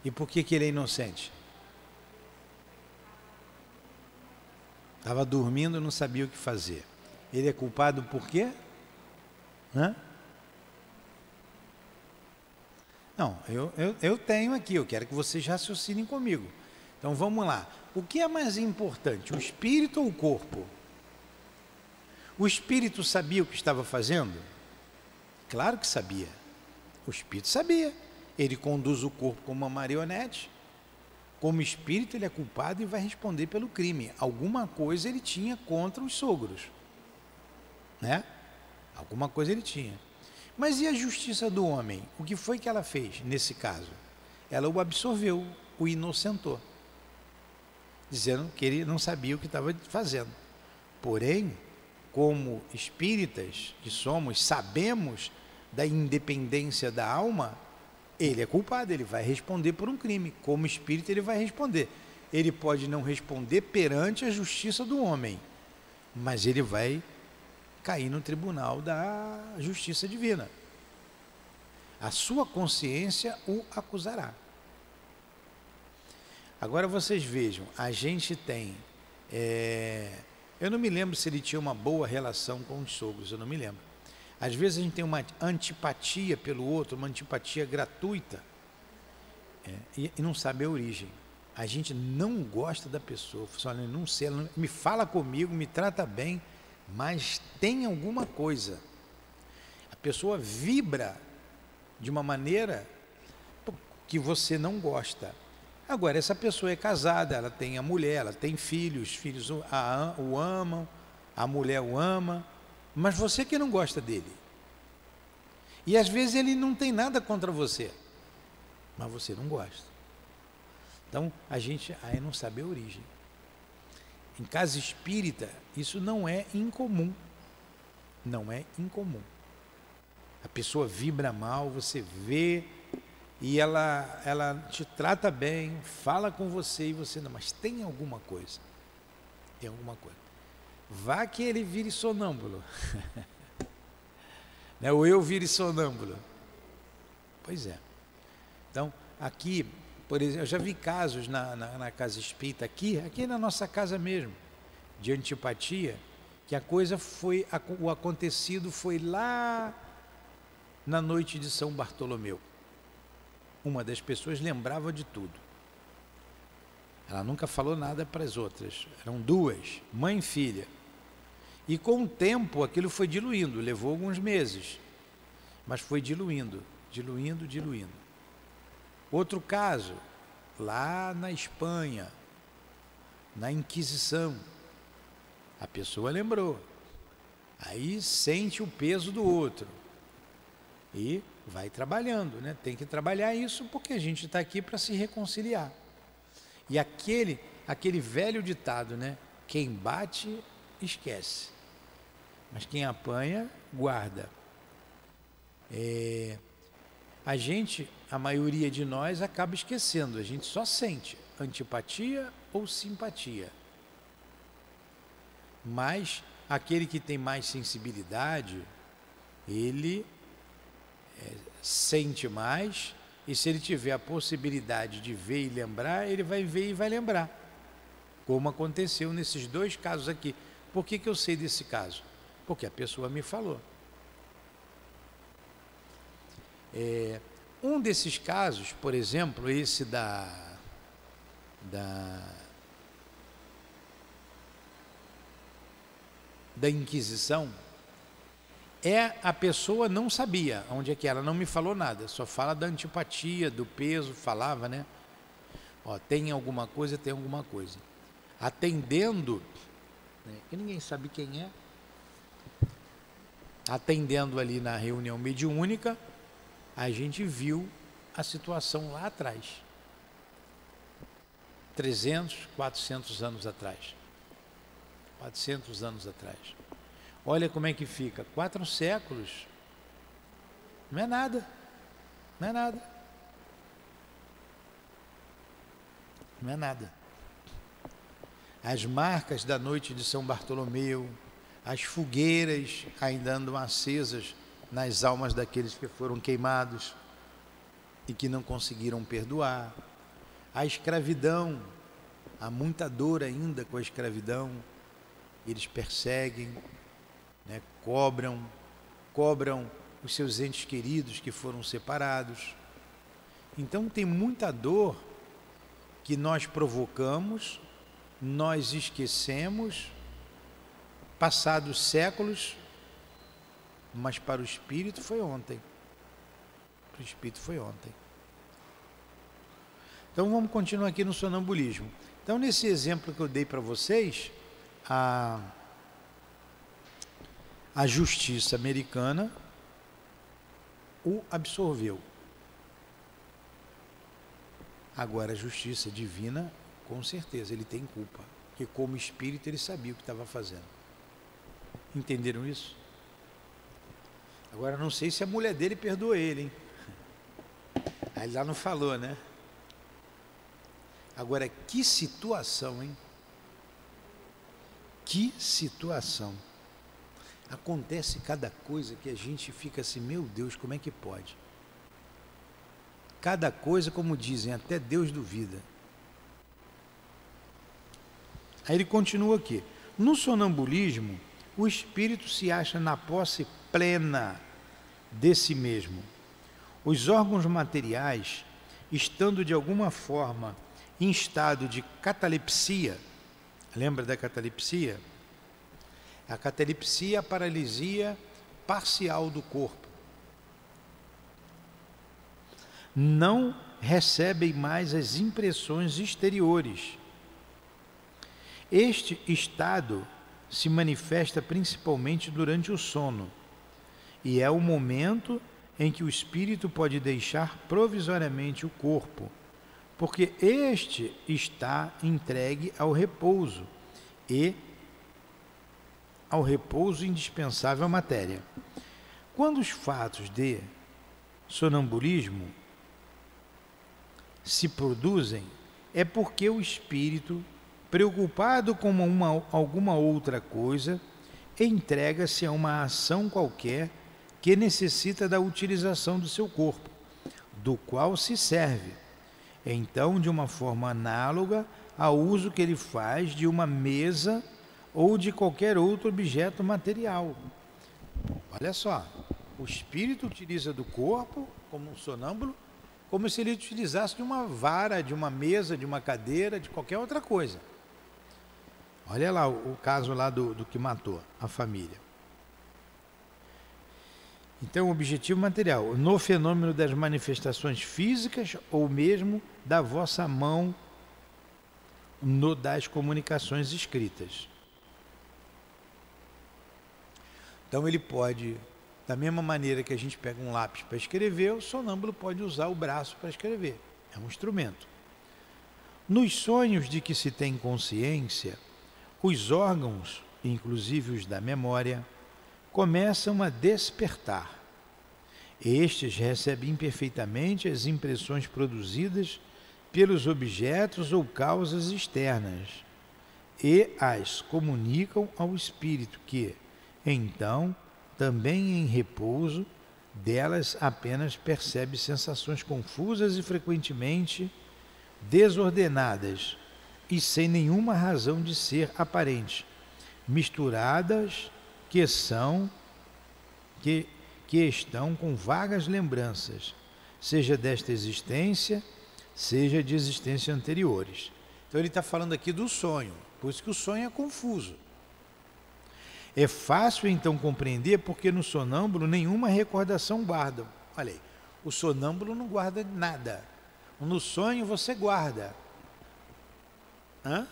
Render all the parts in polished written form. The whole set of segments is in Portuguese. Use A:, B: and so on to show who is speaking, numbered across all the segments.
A: E por que ele é inocente? Estava dormindo, não sabia o que fazer. Ele é culpado por quê? Hã? Não, eu tenho aqui, eu quero que vocês raciocinem comigo. Então vamos lá. O que é mais importante, o espírito ou o corpo? O espírito sabia o que estava fazendo? Claro que sabia. O espírito sabia. Ele conduz o corpo como uma marionete. Como espírito, ele é culpado e vai responder pelo crime. Alguma coisa ele tinha contra os sogros, né? Alguma coisa ele tinha. Mas e a justiça do homem? O que foi que ela fez nesse caso? Ela o absorveu, o inocentou, dizendo que ele não sabia o que estava fazendo. Porém, como espíritas que somos, sabemos da independência da alma, ele é culpado, ele vai responder por um crime. Como espírito, ele vai responder. Ele pode não responder perante a justiça do homem, mas ele vai cair no tribunal da justiça divina. A sua consciência o acusará. Agora vocês vejam, a gente tem... eu não me lembro se ele tinha uma boa relação com os sogros, eu não me lembro. Às vezes a gente tem uma antipatia pelo outro, uma antipatia gratuita, e não sabe a origem. A gente não gosta da pessoa, fala, não sei, ela me fala comigo, me trata bem, mas tem alguma coisa. A pessoa vibra de uma maneira que você não gosta. Agora, essa pessoa é casada, ela tem a mulher, ela tem filhos, os filhos o amam, a mulher o ama, mas você que não gosta dele. E às vezes ele não tem nada contra você, mas você não gosta. Então, a gente aí não sabe a origem. Em casa espírita, isso não é incomum. Não é incomum. A pessoa vibra mal, você vê, e ela te trata bem, fala com você, e você não, mas tem alguma coisa. Tem alguma coisa. Vá que ele vire sonâmbulo. Né? Ou eu vire sonâmbulo. Pois é. Então, aqui, por exemplo, eu já vi casos na casa espírita, aqui na nossa casa mesmo, de antipatia, que a coisa foi, o acontecido foi lá na noite de São Bartolomeu. Uma das pessoas lembrava de tudo. Ela nunca falou nada para as outras. Eram duas, mãe e filha. E com o tempo aquilo foi diluindo, levou alguns meses, mas foi diluindo. Outro caso, lá na Espanha, na Inquisição, a pessoa lembrou, aí sente o peso do outro e vai trabalhando, né? Tem que trabalhar isso porque a gente está aqui para se reconciliar. E aquele velho ditado, né? Quem bate, esquece, mas quem apanha, guarda. A maioria de nós acaba esquecendo, a gente só sente antipatia ou simpatia. Mas aquele que tem mais sensibilidade, ele sente mais, e se ele tiver a possibilidade de ver e lembrar, ele vai ver e vai lembrar. Como aconteceu nesses dois casos aqui. Por que eu sei desse caso? Porque a pessoa me falou. Um desses casos, por exemplo, esse da Inquisição, a pessoa não sabia onde é que ela não me falou nada, só fala da antipatia, do peso, falava, né? Ó, tem alguma coisa. Atendendo, né, que ninguém sabe quem é, atendendo ali na reunião mediúnica, a gente viu a situação lá atrás, 300, 400 anos atrás. 400 anos atrás. Olha como é que fica, 4 séculos, não é nada, não é nada. Não é nada. As marcas da noite de São Bartolomeu, as fogueiras ainda andam acesas nas almas daqueles que foram queimados e que não conseguiram perdoar. A escravidão, há muita dor ainda com a escravidão, eles perseguem, né, cobram os seus entes queridos que foram separados. Então tem muita dor que nós provocamos, nós esquecemos, passados séculos, mas para o espírito foi ontem. Para o espírito foi ontem. Então vamos continuar aqui no sonambulismo. Então nesse exemplo que eu dei para vocês, a justiça americana o absorveu. Agora a justiça divina, com certeza, ele tem culpa, porque como espírito ele sabia o que estava fazendo. Entenderam isso? Agora não sei se a mulher dele perdoou ele, hein? Aí lá não falou, né? Agora que situação, hein? Que situação. Acontece cada coisa que a gente fica assim, meu Deus, como é que pode? Cada coisa, como dizem, até Deus duvida. Aí ele continua aqui. No sonambulismo, o espírito se acha na posse plena de si mesmo. Os órgãos materiais, estando de alguma forma em estado de catalepsia, lembra da catalepsia? A catalepsia é a paralisia parcial do corpo. Não recebem mais as impressões exteriores. Este estado se manifesta principalmente durante o sono, e é o momento em que o espírito pode deixar provisoriamente o corpo, porque este está entregue ao repouso e ao repouso indispensável à matéria. Quando os fatos de sonambulismo se produzem, é porque o espírito, preocupado com alguma outra coisa, entrega-se a uma ação qualquer que necessita da utilização do seu corpo, do qual se serve, então de uma forma análoga ao uso que ele faz de uma mesa ou de qualquer outro objeto material. Olha só, o espírito utiliza do corpo, como um sonâmbulo, como se ele utilizasse de uma vara, de uma mesa, de uma cadeira, de qualquer outra coisa. Olha lá o caso lá do que matou a família. Então, o objetivo material, no fenômeno das manifestações físicas ou mesmo da vossa mão no das comunicações escritas. Então ele pode, da mesma maneira que a gente pega um lápis para escrever, o sonâmbulo pode usar o braço para escrever. É um instrumento. Nos sonhos de que se tem consciência, os órgãos, inclusive os da memória, começam a despertar. Estes recebem imperfeitamente as impressões produzidas pelos objetos ou causas externas e as comunicam ao espírito que, então, também em repouso, delas apenas percebe sensações confusas e frequentemente desordenadas e sem nenhuma razão de ser aparente, misturadas que estão com vagas lembranças, seja desta existência, seja de existências anteriores. Então ele está falando aqui do sonho, por isso que o sonho é confuso. É fácil então compreender porque no sonâmbulo nenhuma recordação guardam. Olha aí, o sonâmbulo não guarda nada. No sonho você guarda. Hã?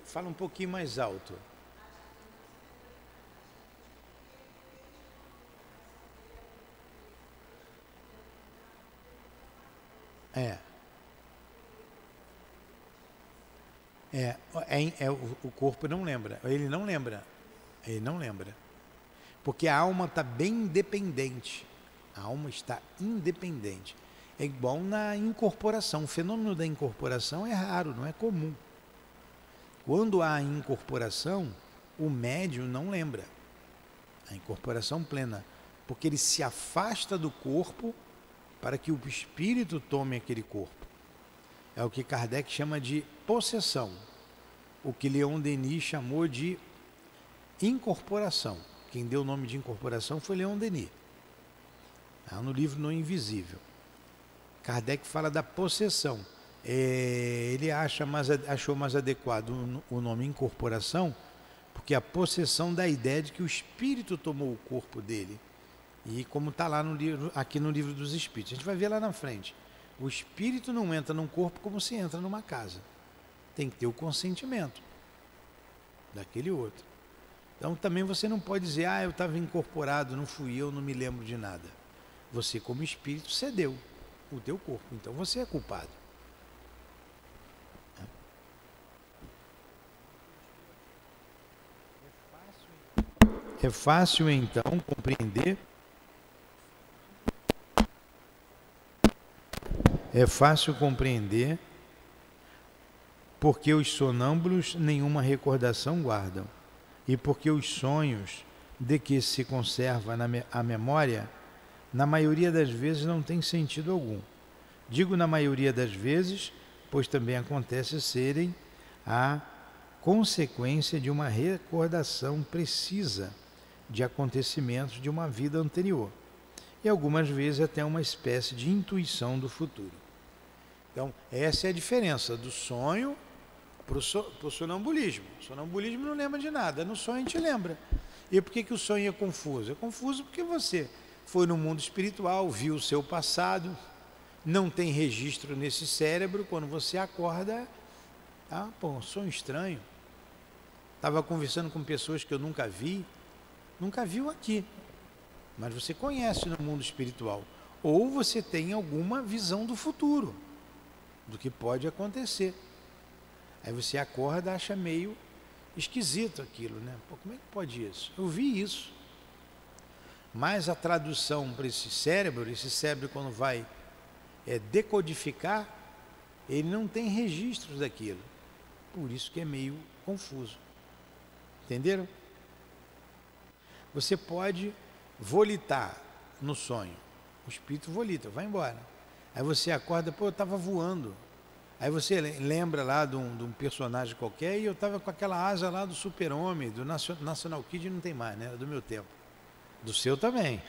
A: Fala um pouquinho mais alto. O corpo não lembra. Ele não lembra. Ele não lembra. Porque a alma está bem independente. A alma está independente. É igual na incorporação. O fenômeno da incorporação é raro, não é comum. Quando há incorporação, o médium não lembra. A incorporação plena. porque ele se afasta do corpo para que o espírito tome aquele corpo. É o que Kardec chama de possessão, o que Leon Denis chamou de incorporação. Quem deu o nome de incorporação foi Leon Denis, no livro No Invisível. Kardec fala da possessão. Ele achou mais adequado o nome incorporação, porque a possessão dá a ideia de que o espírito tomou o corpo dele. E como está lá no livro, aqui no Livro dos Espíritos, a gente vai ver lá na frente. O espírito não entra num corpo como se entra numa casa. Tem que ter o consentimento daquele outro. Então também você não pode dizer, eu estava incorporado, não fui eu, não me lembro de nada. Você, como espírito, cedeu o teu corpo, então você é culpado. É fácil então compreender. É fácil compreender porque os sonâmbulos nenhuma recordação guardam e porque os sonhos de que se conserva a memória, na maioria das vezes não tem sentido algum. Digo na maioria das vezes, pois também acontece serem a consequência de uma recordação precisa de acontecimentos de uma vida anterior e algumas vezes até uma espécie de intuição do futuro. Então, essa é a diferença do sonho para o sonambulismo. O sonambulismo não lembra de nada, no sonho a gente lembra. E por que o sonho é confuso? É confuso porque você foi no mundo espiritual, viu o seu passado, não tem registro nesse cérebro, quando você acorda, sonho estranho. Estava conversando com pessoas que eu nunca viu aqui, mas você conhece no mundo espiritual. Ou você tem alguma visão do futuro, do que pode acontecer. Aí você acorda e acha meio esquisito aquilo, né? Como é que pode isso? Eu vi isso. Mas a tradução para esse cérebro quando vai decodificar, ele não tem registros daquilo. Por isso que é meio confuso. Entenderam? Você pode volitar no sonho. O espírito volita, vai embora. Aí você acorda, eu estava voando. Aí você lembra lá de um personagem qualquer, e eu estava com aquela asa lá do Super-Homem, do National Kid, não tem mais, né? Do meu tempo. Do seu também.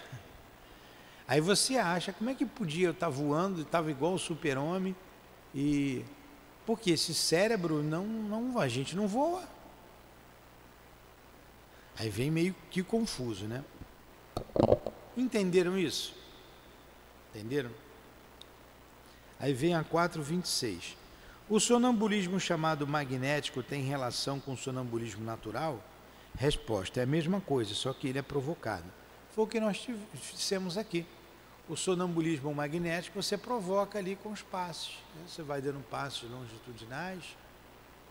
A: Aí você acha, como é que podia eu estar voando, estava igual o Super-Homem, porque esse cérebro a gente não voa. Aí vem meio que confuso, né? Entenderam isso? Entenderam? Aí vem a 4.26. O sonambulismo chamado magnético tem relação com o sonambulismo natural? Resposta, é a mesma coisa, só que ele é provocado. Foi o que nós dissemos aqui. O sonambulismo magnético você provoca ali com os passos. Você vai dando passos longitudinais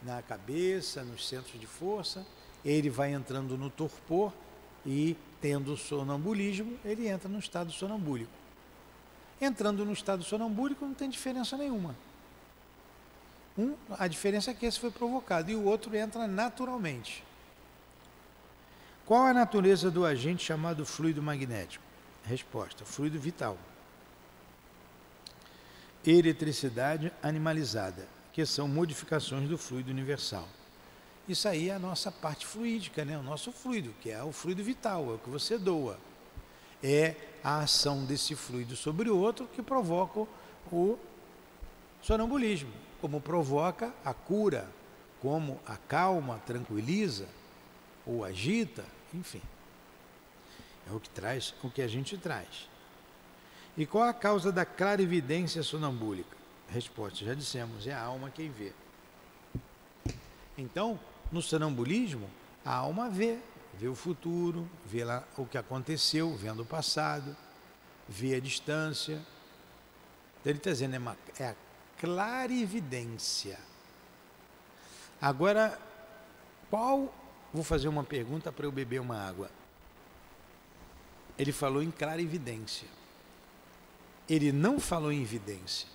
A: na cabeça, nos centros de força, ele vai entrando no torpor e, tendo o sonambulismo, ele entra no estado sonambúlico. Entrando no estado sonambúlico não tem diferença nenhuma. A diferença é que esse foi provocado e o outro entra naturalmente. Qual a natureza do agente chamado fluido magnético? Resposta, fluido vital. Eletricidade animalizada, que são modificações do fluido universal. Isso aí é a nossa parte fluídica, né? O nosso fluido, que é o fluido vital, é o que você doa. É a ação desse fluido sobre o outro que provoca o sonambulismo, como provoca a cura, como acalma, tranquiliza ou agita, enfim. É o que traz, o que a gente traz. E qual a causa da clarividência sonambúlica? Resposta, já dissemos, é a alma quem vê. Então, no sonambulismo, a alma vê o futuro, vê lá o que aconteceu, vendo o passado, vê a distância. Então ele está dizendo, é a clarividência. Agora, vou fazer uma pergunta para eu beber uma água. Ele falou em clarividência. Ele não falou em vidência.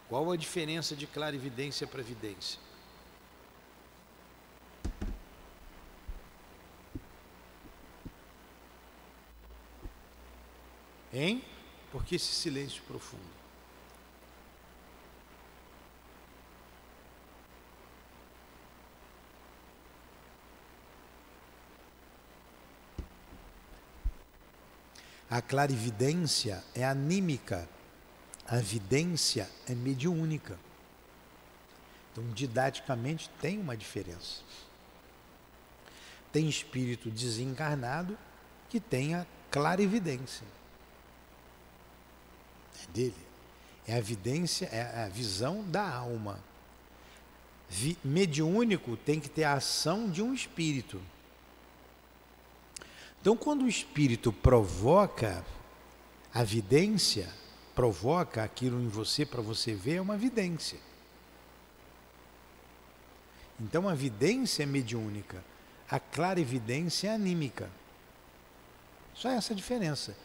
A: Qual a diferença de clarividência para vidência? Hein? Por que esse silêncio profundo? A clarividência é anímica, a vidência é mediúnica. Então, didaticamente, tem uma diferença. Tem espírito desencarnado que tem a clarividência. É dele. É a vidência, é a visão da alma. Mediúnico tem que ter a ação de um espírito. Então, quando o espírito provoca a vidência, provoca aquilo em você para você ver, é uma vidência. Então, a vidência é mediúnica, a clarividência é anímica. Só essa diferença.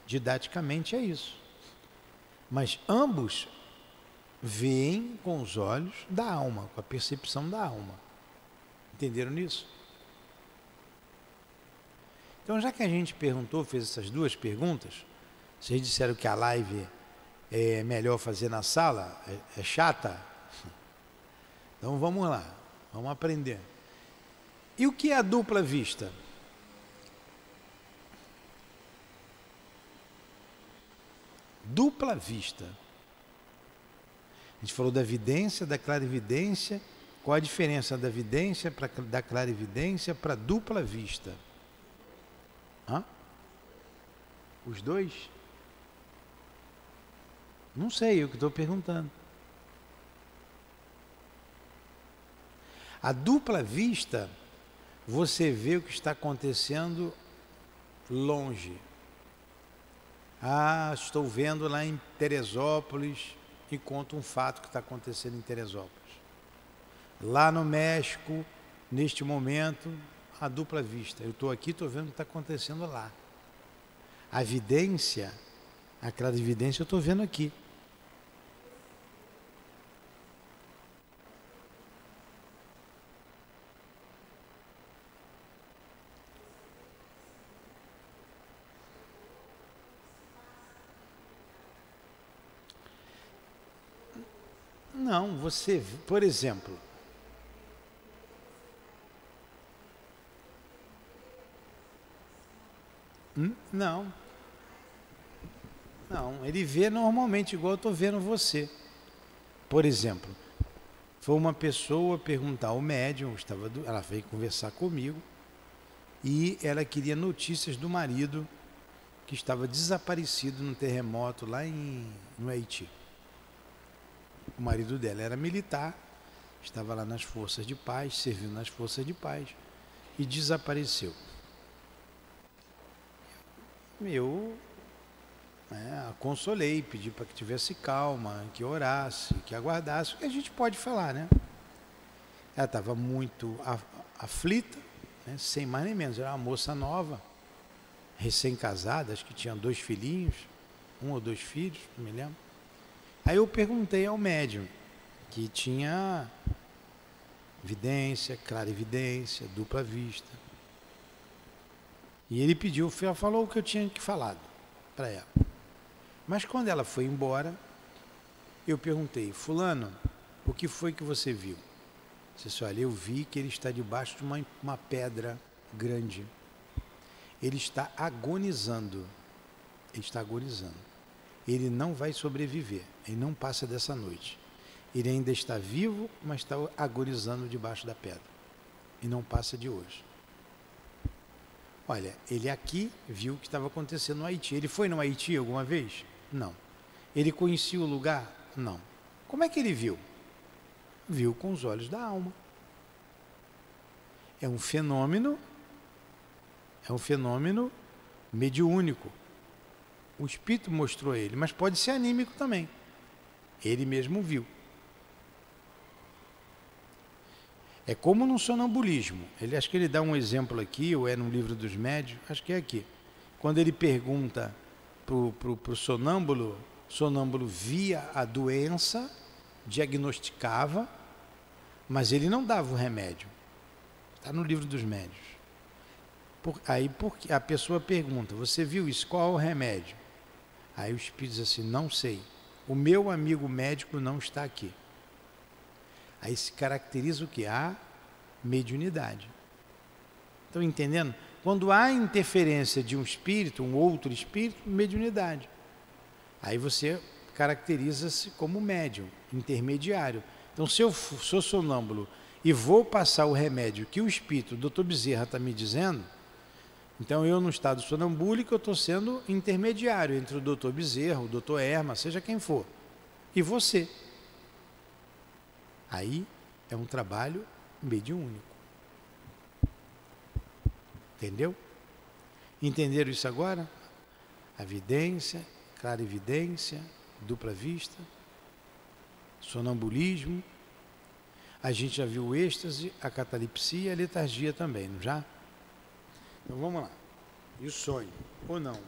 A: Didaticamente é isso. Mas ambos veem com os olhos da alma, com a percepção da alma. Entenderam nisso? Então, já que a gente perguntou, fez essas duas perguntas, vocês disseram que a live é melhor fazer na sala, é chata? Então vamos lá, vamos aprender. E o que é a dupla vista? Dupla vista. A gente falou da vidência, da clarividência. Qual a diferença da vidência, da clarividência para dupla vista? Hã? Os dois? Não sei, é o que estou perguntando. A dupla vista, você vê o que está acontecendo longe. Ah, estou vendo lá em Teresópolis e conta um fato que está acontecendo em Teresópolis. Lá no México, neste momento, a dupla vista. Eu estou aqui, estou vendo o que está acontecendo lá. A vidência, a clarividência, eu estou vendo aqui. Não, você, por exemplo, não, ele vê normalmente igual eu estou vendo você. Por exemplo, foi uma pessoa perguntar ao médium, ela veio conversar comigo e ela queria notícias do marido que estava desaparecido no terremoto lá no Haiti. O marido dela era militar, estava lá nas forças de paz, servindo nas forças de paz e desapareceu. Eu a consolei, pedi para que tivesse calma, que orasse, que aguardasse, o que a gente pode falar, né? Ela estava muito aflita, né? Sem mais nem menos, era uma moça nova, recém-casada, acho que tinha 2 filhinhos, 1 ou 2 filhos, não me lembro. Aí eu perguntei ao médium, que tinha vidência, clarividência, dupla vista. E ele falou o que eu tinha que falar para ela. Mas quando ela foi embora, eu perguntei, fulano, o que foi que você viu? Você disse, olha, eu vi que ele está debaixo de uma pedra grande. Ele está agonizando. Ele está agonizando. Ele não vai sobreviver, ele não passa dessa noite. Ele ainda está vivo, mas está agonizando debaixo da pedra. E não passa de hoje. Olha, ele aqui viu o que estava acontecendo no Haiti. Ele foi no Haiti alguma vez? Não. Ele conhecia o lugar? Não. Como é que ele viu? Viu com os olhos da alma. É um fenômeno mediúnico. O espírito mostrou a ele, mas pode ser anímico também. Ele mesmo viu. É como no sonambulismo. Acho que ele dá um exemplo aqui, ou é no livro dos médios, acho que é aqui. Quando ele pergunta para o sonâmbulo, o sonâmbulo via a doença, diagnosticava, mas ele não dava o remédio. Está no livro dos médios. Aí porque a pessoa pergunta, você viu isso? Qual é o remédio? Aí o espírito diz assim, não sei, o meu amigo médico não está aqui. Aí se caracteriza o que? A mediunidade. Estão entendendo? Quando há interferência de um espírito, um outro espírito, mediunidade. Aí você caracteriza-se como médium, intermediário. Então, se eu sou sonâmbulo e vou passar o remédio que o espírito, o doutor Bezerra, está me dizendo, então eu, no estado sonambúlico, eu estou sendo intermediário entre o doutor Bezerra, o doutor Erma, seja quem for, e você. Aí é um trabalho mediúnico. Entendeu? Entenderam isso agora? A vidência, clarividência, dupla vista, sonambulismo. A gente já viu o êxtase, a catalepsia e a letargia também, não já? Então vamos lá. E o sonho? Ou não? Deixa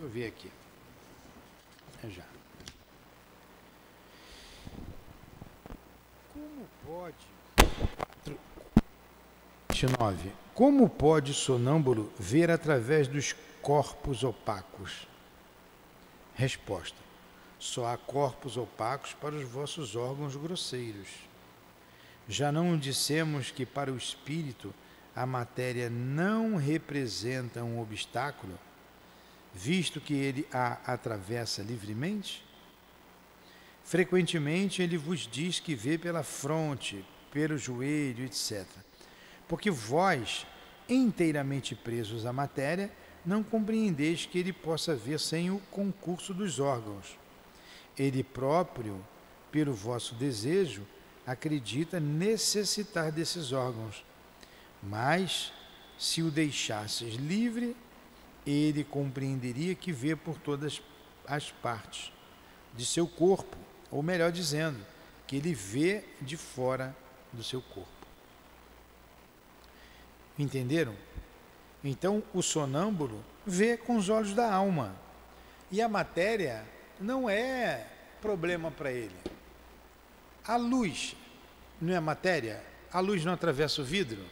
A: eu ver aqui. É já. Como pode... 29. Como pode o sonâmbulo ver através dos corpos opacos? Resposta. Só há corpos opacos para os vossos órgãos grosseiros. Já não dissemos que para o espírito a matéria não representa um obstáculo, visto que ele a atravessa livremente? Frequentemente ele vos diz que vê pela fronte, pelo joelho, etc. Porque vós, inteiramente presos à matéria, não compreendeis que ele possa ver sem o concurso dos órgãos. Ele próprio, pelo vosso desejo, acredita necessitar desses órgãos. Mas, se o deixasses livre, ele compreenderia que vê por todas as partes de seu corpo, ou melhor dizendo, que ele vê de fora do seu corpo. Entenderam? Então, o sonâmbulo vê com os olhos da alma. E a matéria não é problema para ele. A luz não é matéria? A luz não atravessa o vidro?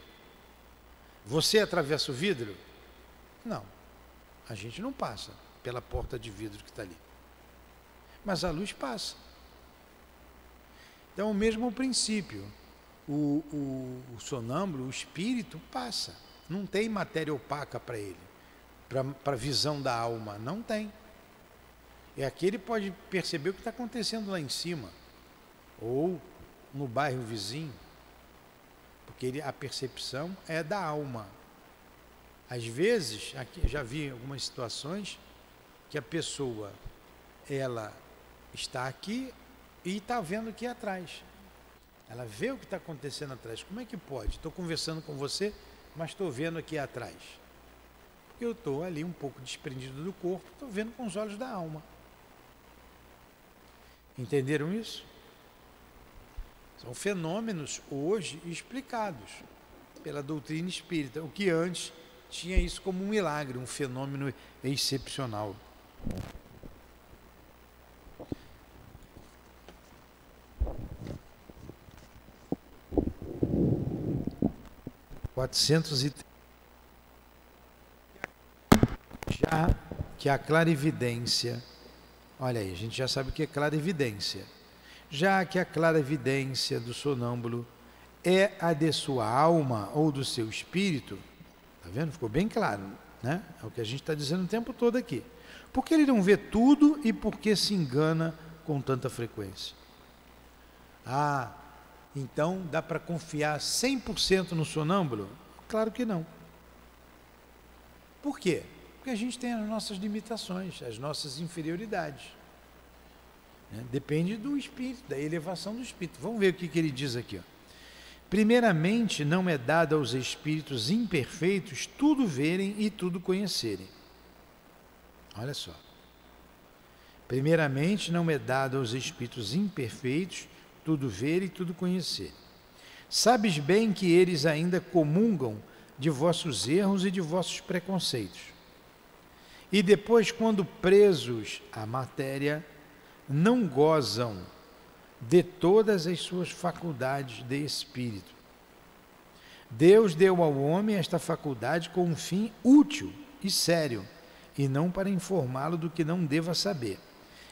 A: Você atravessa o vidro? Não. A gente não passa pela porta de vidro que está ali. Mas a luz passa. Então, o mesmo princípio. O sonâmbulo, o espírito, passa. Não tem matéria opaca para ele, para a visão da alma. Não tem. E aqui ele pode perceber o que está acontecendo lá em cima, ou no bairro vizinho, porque a percepção é da alma. Às vezes, aqui, já vi algumas situações que a pessoa, ela está aqui e está vendo aqui atrás. Ela vê o que está acontecendo atrás. Como é que pode? Estou conversando com você, mas estou vendo aqui atrás. Porque eu estou ali um pouco desprendido do corpo, estou vendo com os olhos da alma. Entenderam isso? São fenômenos hoje explicados pela doutrina espírita, o que antes tinha isso como um milagre, um fenômeno excepcional. Já que a clarividência, olha aí, a gente já sabe o que é clarividência. Já que a clarividência do sonâmbulo é a de sua alma ou do seu espírito, tá vendo? Ficou bem claro, né? É o que a gente está dizendo o tempo todo aqui. Por que ele não vê tudo e por que se engana com tanta frequência? Ah, então dá para confiar 100% no sonâmbulo? Claro que não. Por quê? Porque a gente tem as nossas limitações, as nossas inferioridades. Depende do espírito, da elevação do espírito. Vamos ver o que ele diz aqui. Ó. Primeiramente, não é dado aos espíritos imperfeitos tudo verem e tudo conhecerem. Olha só. Primeiramente, não é dado aos espíritos imperfeitos tudo ver e tudo conhecer. Sabes bem que eles ainda comungam de vossos erros e de vossos preconceitos. E depois, quando presos à matéria, não gozam de todas as suas faculdades de espírito. Deus deu ao homem esta faculdade com um fim útil e sério, e não para informá-lo do que não deva saber.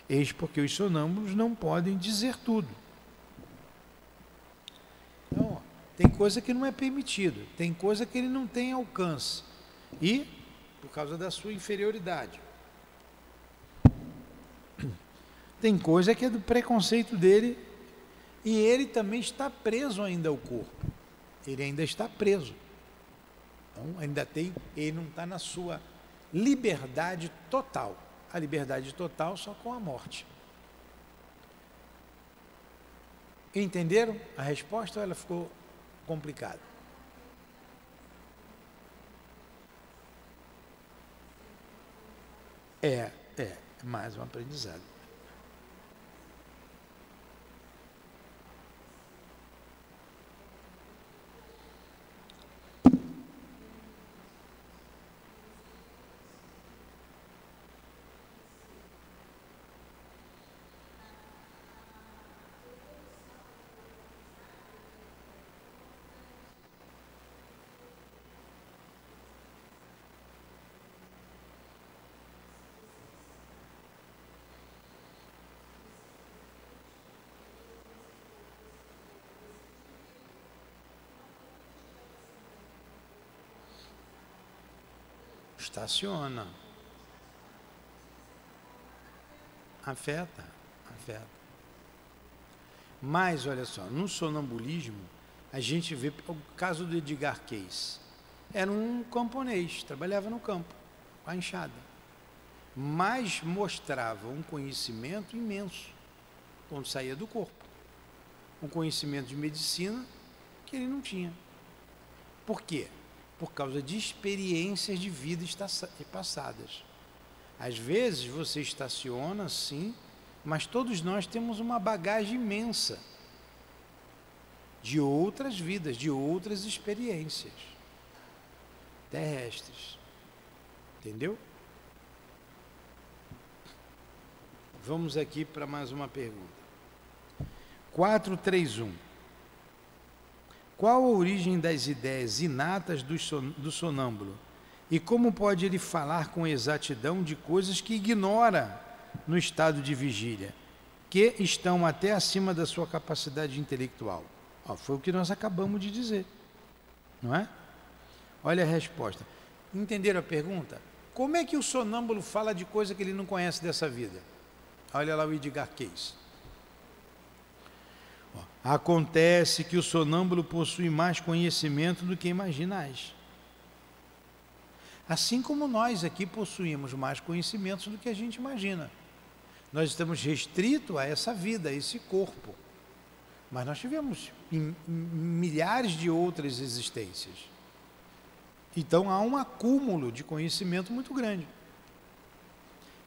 A: Eis porque os sonâmbulos não podem dizer tudo. Então, tem coisa que não é permitido, tem coisa que ele não tem alcance, e por causa da sua inferioridade. Tem coisa que é do preconceito dele, e ele também está preso ainda ao corpo. Ele ainda está preso. Então, ele não está na sua liberdade total. A liberdade total só com a morte. Entenderam a resposta ou ela ficou complicada? É mais um aprendizado. Estaciona. Afeta. Mas, olha só, no sonambulismo, a gente vê o caso do Edgar Cayce. Era um camponês, trabalhava no campo, com a enxada. Mas mostrava um conhecimento imenso quando saía do corpo. Um conhecimento de medicina que ele não tinha. Por quê? Por causa de experiências de vida passadas. Às vezes você estaciona, sim, mas todos nós temos uma bagagem imensa de outras vidas, de outras experiências terrestres. Entendeu? Vamos aqui para mais uma pergunta. 431. Qual a origem das ideias inatas do sonâmbulo? E como pode ele falar com exatidão de coisas que ignora no estado de vigília, que estão até acima da sua capacidade intelectual? Foi o que nós acabamos de dizer, não é? Olha a resposta. Entenderam a pergunta? Como é que o sonâmbulo fala de coisa que ele não conhece dessa vida? Olha lá o Edgar Cayce. Acontece que o sonâmbulo possui mais conhecimento do que imaginais. Assim como nós aqui possuímos mais conhecimentos do que a gente imagina. Nós estamos restritos a essa vida, a esse corpo. Mas nós tivemos milhares de outras existências. Então há um acúmulo de conhecimento muito grande.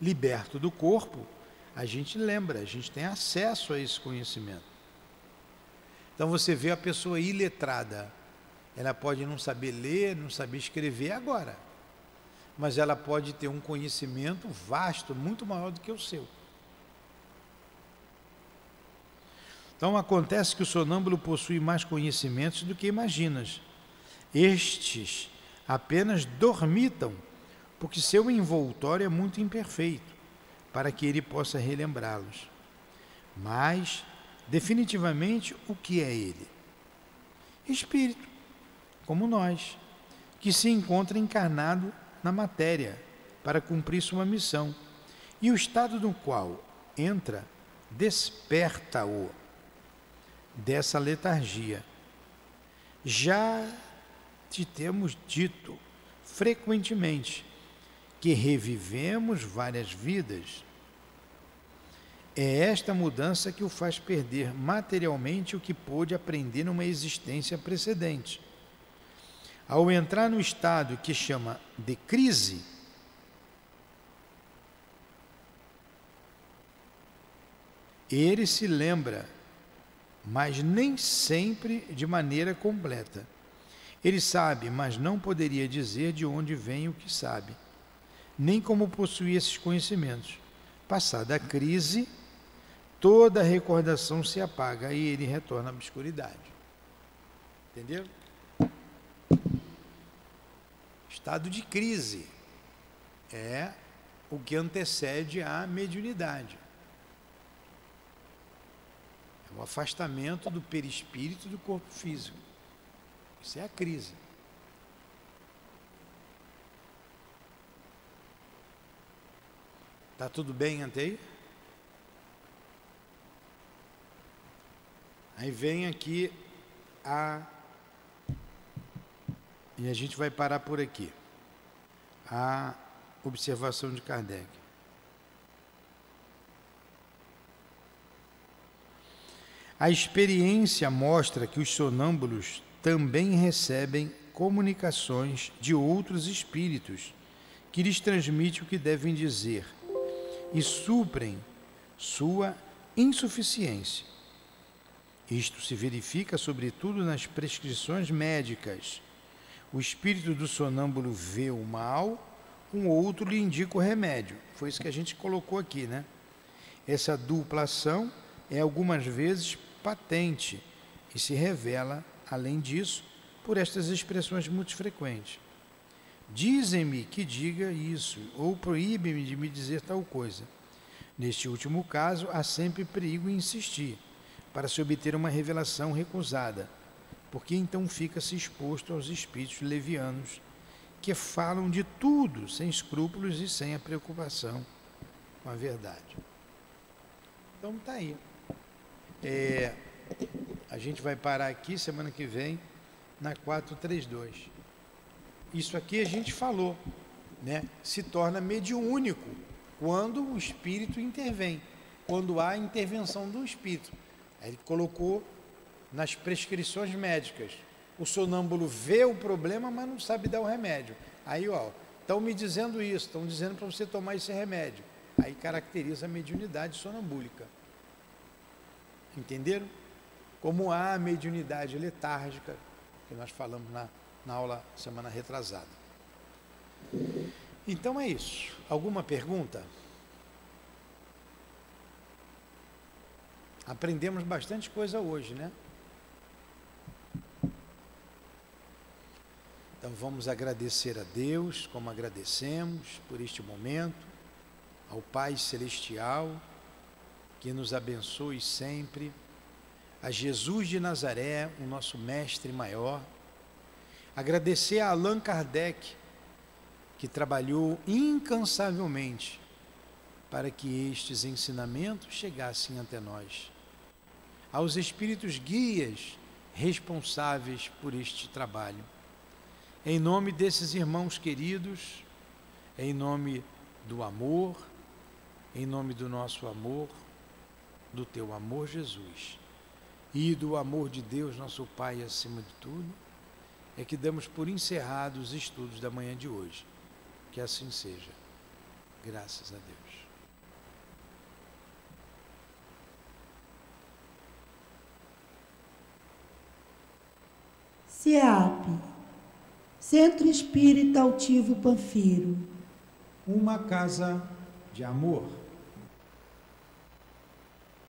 A: Liberto do corpo, a gente lembra, a gente tem acesso a esse conhecimento. Então você vê a pessoa iletrada, ela pode não saber ler, não saber escrever agora, mas ela pode ter um conhecimento vasto, muito maior do que o seu. Então acontece que o sonâmbulo possui mais conhecimentos do que imaginas. Estes apenas dormitam, porque seu envoltório é muito imperfeito, para que ele possa relembrá-los. Mas, definitivamente, o que é ele? Espírito, como nós, que se encontra encarnado na matéria para cumprir sua missão, e o estado no qual entra desperta-o dessa letargia. Já te temos dito frequentemente que revivemos várias vidas. É esta mudança que o faz perder materialmente o que pôde aprender numa existência precedente. Ao entrar no estado que chama de crise, ele se lembra, mas nem sempre de maneira completa. Ele sabe, mas não poderia dizer de onde vem o que sabe, nem como possuir esses conhecimentos. Passada a crise, toda a recordação se apaga e ele retorna à obscuridade. Entenderam? Estado de crise. o que antecede a mediunidade. É o afastamento do perispírito do corpo físico. Isso é a crise. Tá tudo bem até aí? Aí vem aqui e a gente vai parar por aqui. A observação de Kardec. A experiência mostra que os sonâmbulos também recebem comunicações de outros espíritos que lhes transmitem o que devem dizer e suprem sua insuficiência. Isto se verifica sobretudo nas prescrições médicas. O espírito do sonâmbulo vê o mal, um outro lhe indica o remédio. Foi isso que a gente colocou aqui, né? Essa dupla ação é algumas vezes patente e se revela, além disso, por estas expressões muito frequentes. Dizem-me que diga isso, ou proíbem-me de me dizer tal coisa. Neste último caso, há sempre perigo em insistir, para se obter uma revelação recusada, porque então fica-se exposto aos espíritos levianos, que falam de tudo, sem escrúpulos e sem a preocupação com a verdade. Então está aí. A gente vai parar aqui semana que vem, na 432. Isso aqui a gente falou, né? Se torna mediúnico quando o espírito intervém, quando há intervenção do espírito. Aí ele colocou nas prescrições médicas. O sonâmbulo vê o problema, mas não sabe dar o remédio. Aí, ó, estão me dizendo isso, estão dizendo para você tomar esse remédio. Aí caracteriza a mediunidade sonambúlica. Entenderam? Como há a mediunidade letárgica, que nós falamos na aula semana retrasada. Então é isso. Alguma pergunta? Aprendemos bastante coisa hoje, né? Então vamos agradecer a Deus, como agradecemos por este momento, ao Pai Celestial, que nos abençoe sempre, a Jesus de Nazaré, o nosso mestre maior, agradecer a Allan Kardec, que trabalhou incansavelmente para que estes ensinamentos chegassem até nós, aos espíritos guias responsáveis por este trabalho. Em nome desses irmãos queridos, em nome do amor, em nome do nosso amor, do teu amor, Jesus, e do amor de Deus, nosso Pai, acima de tudo, é que damos por encerrados os estudos da manhã de hoje. Que assim seja. Graças a Deus.
B: CEAP, Centro Espírita Altivo Panfiro.
A: Uma casa de amor.